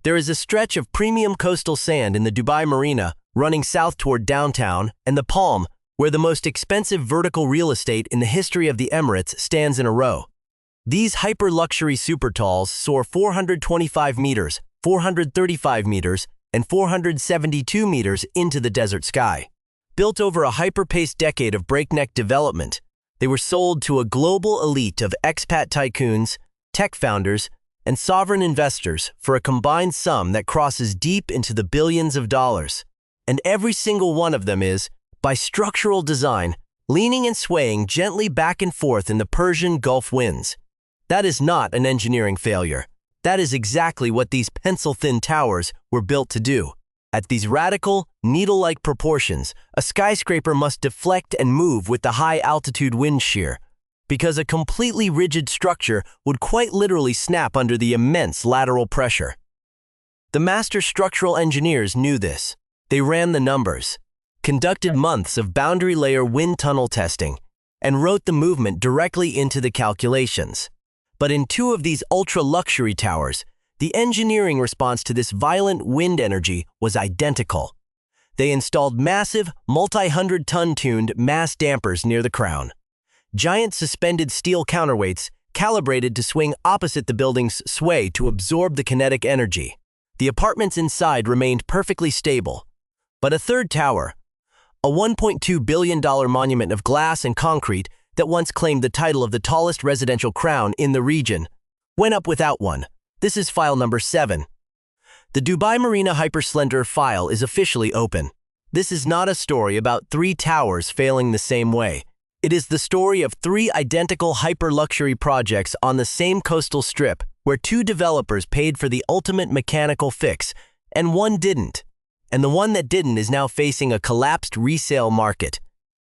There is a stretch of premium coastal sand in the Dubai Marina running south toward downtown, and the Palm, where the most expensive vertical real estate in the history of the Emirates stands in a row. These hyper-luxury supertalls soar 425 meters, 435 meters, and 472 meters into the desert sky. Built over a hyper-paced decade of breakneck development, they were sold to a global elite of expat tycoons, tech founders, and sovereign investors for a combined sum that crosses deep into the billions of dollars. And every single one of them is, by structural design, leaning and swaying gently back and forth in the Persian Gulf winds. That is not an engineering failure. That is exactly what these pencil-thin towers were built to do. At these radical, needle-like proportions, a skyscraper must deflect and move with the high-altitude wind shear, because a completely rigid structure would quite literally snap under the immense lateral pressure. The master structural engineers knew this. They ran the numbers, conducted months of boundary layer wind tunnel testing, and wrote the movement directly into the calculations. But in two of these ultra-luxury towers, the engineering response to this violent wind energy was identical. They installed massive, multi-hundred-ton tuned mass dampers near the crown. Giant suspended steel counterweights calibrated to swing opposite the building's sway to absorb the kinetic energy. The apartments inside remained perfectly stable. But a third tower, a $1.2 billion monument of glass and concrete that once claimed the title of the tallest residential crown in the region, went up without one. This is file number 7. The Dubai Marina Hyperslender file is officially open. This is not a story about 3 towers failing the same way. It is the story of 3 identical hyper-luxury projects on the same coastal strip where 2 developers paid for the ultimate mechanical fix, and one didn't. And the one that didn't is now facing a collapsed resale market,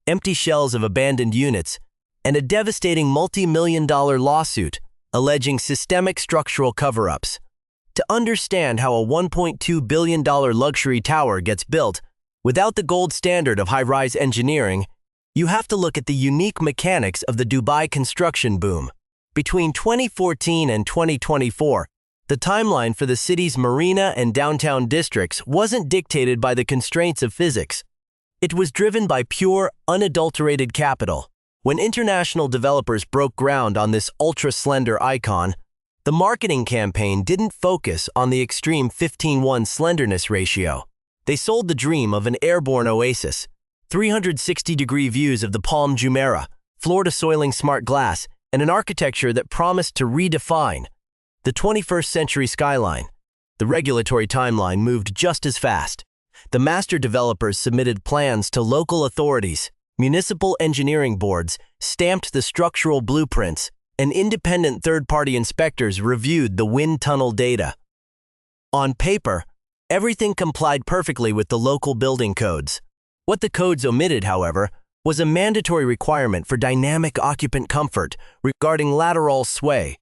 empty shells of abandoned units, and a devastating multi-million-dollar lawsuit alleging systemic structural cover-ups. To understand how a $1.2 billion luxury tower gets built without the gold standard of high-rise engineering, you have to look at the unique mechanics of the Dubai construction boom. Between 2014 and 2024, the timeline for the city's marina and downtown districts wasn't dictated by the constraints of physics. It was driven by pure, unadulterated capital. When international developers broke ground on this ultra-slender icon, the marketing campaign didn't focus on the extreme 15:1 slenderness ratio. They sold the dream of an airborne oasis, 360-degree views of the Palm Jumeirah, floor-to-soiling smart glass, and an architecture that promised to redefine the 21st century skyline. The regulatory timeline moved just as fast. The master developers submitted plans to local authorities, municipal engineering boards stamped the structural blueprints, and independent third-party inspectors reviewed the wind tunnel data. On paper, everything complied perfectly with the local building codes. What the codes omitted, however, was a mandatory requirement for dynamic occupant comfort regarding lateral sway.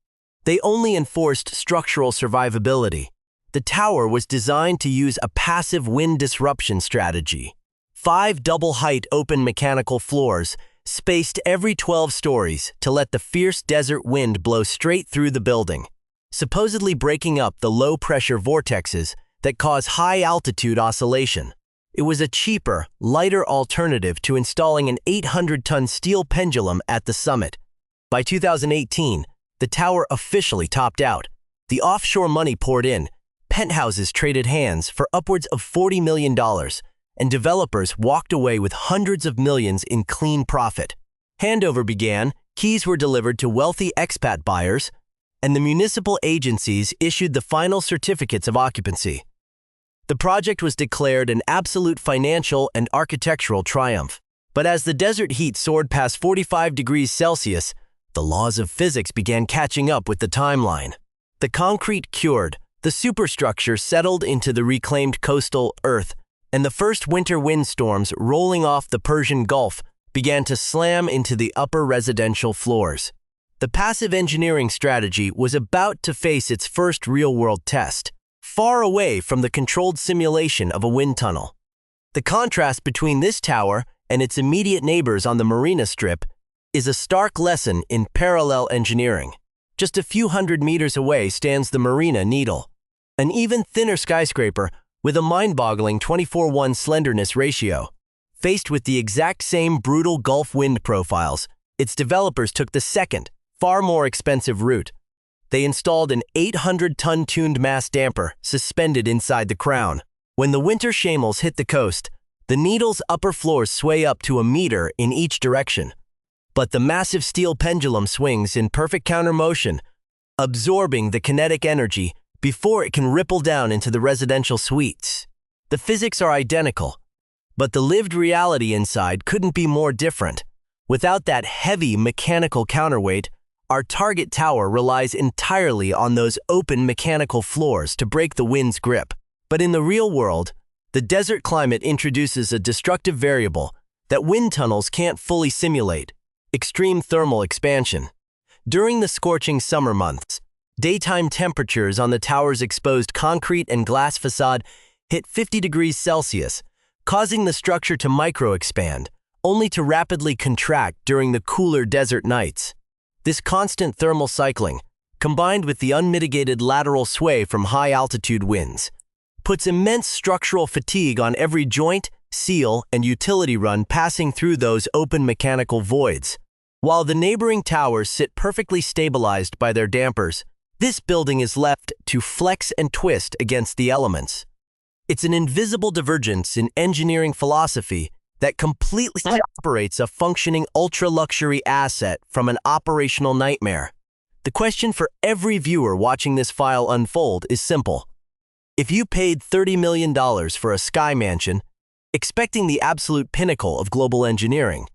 They only enforced structural survivability. The tower was designed to use a passive wind disruption strategy. 5 double-height open mechanical floors, spaced every 12 stories to let the fierce desert wind blow straight through the building, supposedly breaking up the low-pressure vortexes that cause high-altitude oscillation. It was a cheaper, lighter alternative to installing an 800-ton steel pendulum at the summit. By 2018, the tower officially topped out. The offshore money poured in, penthouses traded hands for upwards of $40 million, and developers walked away with hundreds of millions in clean profit. Handover began, keys were delivered to wealthy expat buyers, and the municipal agencies issued the final certificates of occupancy. The project was declared an absolute financial and architectural triumph. But as the desert heat soared past 45 degrees Celsius, the laws of physics began catching up with the timeline. The concrete cured, the superstructure settled into the reclaimed coastal earth, and the first winter windstorms rolling off the Persian Gulf began to slam into the upper residential floors. The passive engineering strategy was about to face its first real-world test, far away from the controlled simulation of a wind tunnel. The contrast between this tower and its immediate neighbors on the Marina Strip is a stark lesson in parallel engineering. Just a few hundred meters away stands the Marina Needle, An even thinner skyscraper with a mind-boggling 24:1 slenderness ratio. Faced with the exact same brutal Gulf wind profiles, its developers took the second, far more expensive route. They installed an 800-ton tuned mass damper suspended inside the crown. When the winter shamos hit the coast, the needle's upper floors sway up to a meter in each direction. But the massive steel pendulum swings in perfect counter-motion, absorbing the kinetic energy before it can ripple down into the residential suites. The physics are identical, but the lived reality inside couldn't be more different. Without that heavy mechanical counterweight, our target tower relies entirely on those open mechanical floors to break the wind's grip. But in the real world, the desert climate introduces a destructive variable that wind tunnels can't fully simulate: extreme thermal expansion. During the scorching summer months, daytime temperatures on the tower's exposed concrete and glass facade hit 50 degrees Celsius, causing the structure to micro-expand, only to rapidly contract during the cooler desert nights. This constant thermal cycling, combined with the unmitigated lateral sway from high-altitude winds, puts immense structural fatigue on every joint, seal, and utility run passing through those open mechanical voids. While the neighboring towers sit perfectly stabilized by their dampers, this building is left to flex and twist against the elements. It's an invisible divergence in engineering philosophy that completely separates a functioning ultra-luxury asset from an operational nightmare. The question for every viewer watching this file unfold is simple. If you paid $30 million for a sky mansion, expecting the absolute pinnacle of global engineering,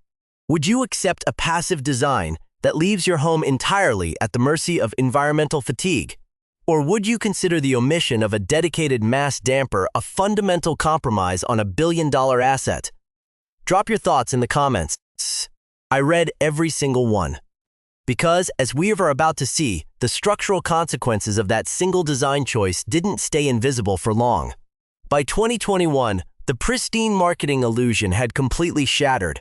would you accept a passive design that leaves your home entirely at the mercy of environmental fatigue? Or would you consider the omission of a dedicated mass damper a fundamental compromise on a billion-dollar asset? Drop your thoughts in the comments. I read every single one. Because, as we are about to see, the structural consequences of that single design choice didn't stay invisible for long. By 2021, the pristine marketing illusion had completely shattered.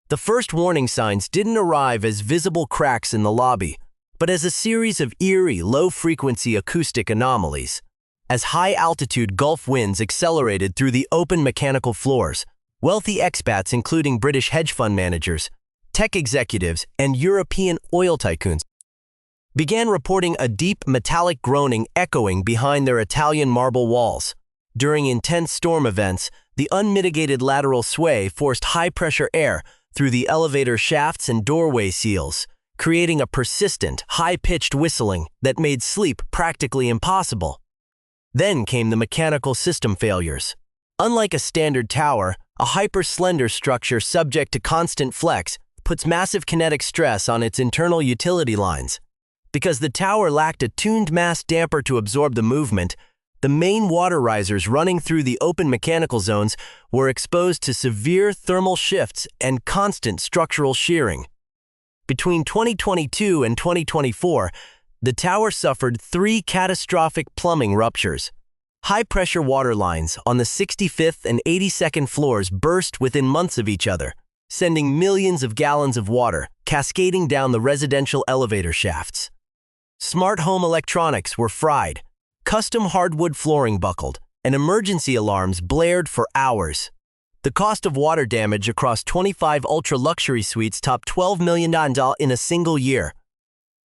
The first warning signs didn't arrive as visible cracks in the lobby, but as a series of eerie, low-frequency acoustic anomalies. As high-altitude Gulf winds accelerated through the open mechanical floors, wealthy expats including British hedge fund managers, tech executives, and European oil tycoons began reporting a deep metallic groaning echoing behind their Italian marble walls. During intense storm events, the unmitigated lateral sway forced high-pressure air through the elevator shafts and doorway seals, creating a persistent, high-pitched whistling that made sleep practically impossible. Then came the mechanical system failures. Unlike a standard tower, a hyper-slender structure subject to constant flex puts massive kinetic stress on its internal utility lines. Because the tower lacked a tuned mass damper to absorb the movement, the main water risers running through the open mechanical zones were exposed to severe thermal shifts and constant structural shearing. Between 2022 and 2024, the tower suffered 3 catastrophic plumbing ruptures. High-pressure water lines on the 65th and 82nd floors burst within months of each other, sending millions of gallons of water cascading down the residential elevator shafts. Smart home electronics were fried, custom hardwood flooring buckled, and emergency alarms blared for hours. The cost of water damage across 25 ultra-luxury suites topped $12 million in a single year,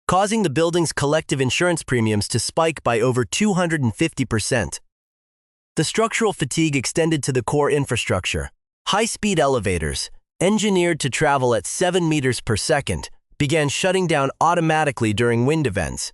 causing the building's collective insurance premiums to spike by over 250%. The structural fatigue extended to the core infrastructure. High-speed elevators, engineered to travel at 7 meters per second, began shutting down automatically during wind events,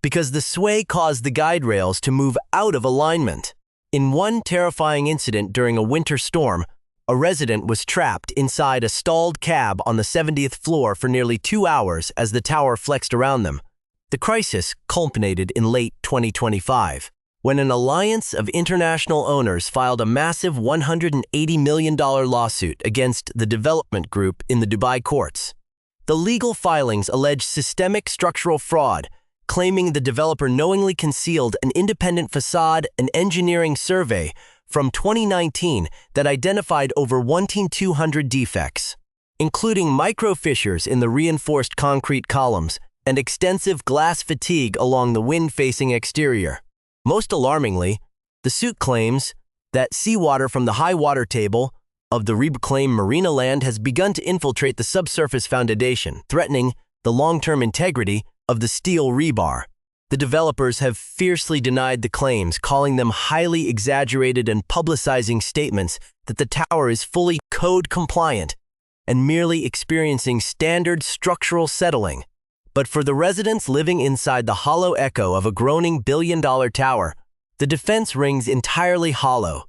because the sway caused the guide rails to move out of alignment. In one terrifying incident during a winter storm, a resident was trapped inside a stalled cab on the 70th floor for nearly 2 hours as the tower flexed around them. The crisis culminated in late 2025, when an alliance of international owners filed a massive $180 million lawsuit against the development group in the Dubai courts. The legal filings alleged systemic structural fraud, claiming the developer knowingly concealed an independent facade and engineering survey from 2019 that identified over 1,200 defects, including micro fissures in the reinforced concrete columns and extensive glass fatigue along the wind-facing exterior. Most alarmingly, the suit claims that seawater from the high water table of the reclaimed marina land has begun to infiltrate the subsurface foundation, threatening the long-term integrity of the steel rebar. The developers have fiercely denied the claims, calling them highly exaggerated and publicizing statements that the tower is fully code compliant and merely experiencing standard structural settling. But for the residents living inside the hollow echo of a groaning billion-dollar tower, the defense rings entirely hollow.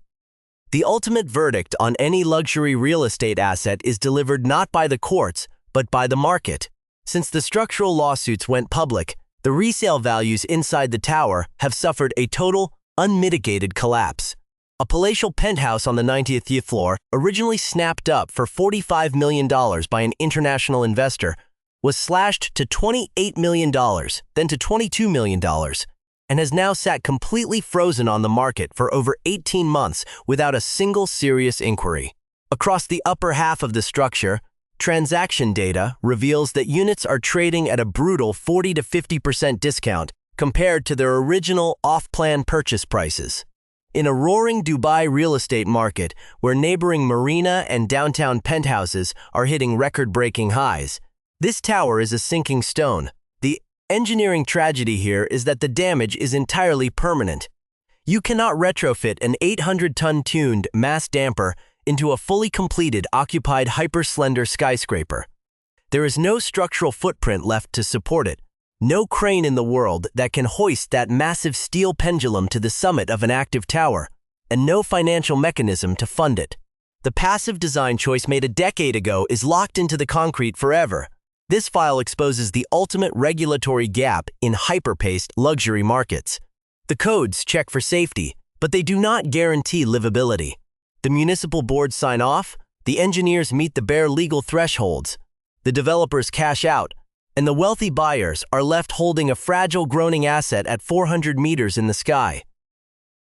The ultimate verdict on any luxury real estate asset is delivered not by the courts, but by the market. Since the structural lawsuits went public, the resale values inside the tower have suffered a total, unmitigated collapse. A palatial penthouse on the 90th floor, originally snapped up for $45 million by an international investor, was slashed to $28 million, then to $22 million, and has now sat completely frozen on the market for over 18 months without a single serious inquiry. Across the upper half of the structure, transaction data reveals that units are trading at a brutal 40 to 50% discount compared to their original off-plan purchase prices. In a roaring Dubai real estate market where neighboring marina and downtown penthouses are hitting record-breaking highs, this tower is a sinking stone. The engineering tragedy here is that the damage is entirely permanent. You cannot retrofit an 800-ton tuned mass damper into a fully completed occupied hyper-slender skyscraper. There is no structural footprint left to support it, no crane in the world that can hoist that massive steel pendulum to the summit of an active tower, and no financial mechanism to fund it. The passive design choice made a decade ago is locked into the concrete forever. This file exposes the ultimate regulatory gap in hyper-paced luxury markets. The codes check for safety, but they do not guarantee livability. The municipal boards sign off, the engineers meet the bare legal thresholds, the developers cash out, and the wealthy buyers are left holding a fragile groaning asset at 400 meters in the sky.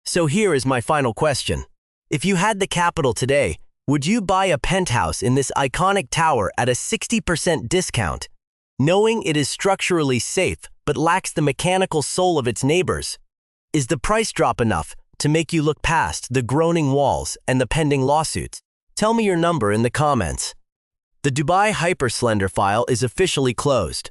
So here is my final question. If you had the capital today, would you buy a penthouse in this iconic tower at a 60% discount, knowing it is structurally safe but lacks the mechanical soul of its neighbors? Is the price drop enough to make you look past the groaning walls and the pending lawsuits? Tell me your number in the comments. The Dubai Hyperslender file is officially closed.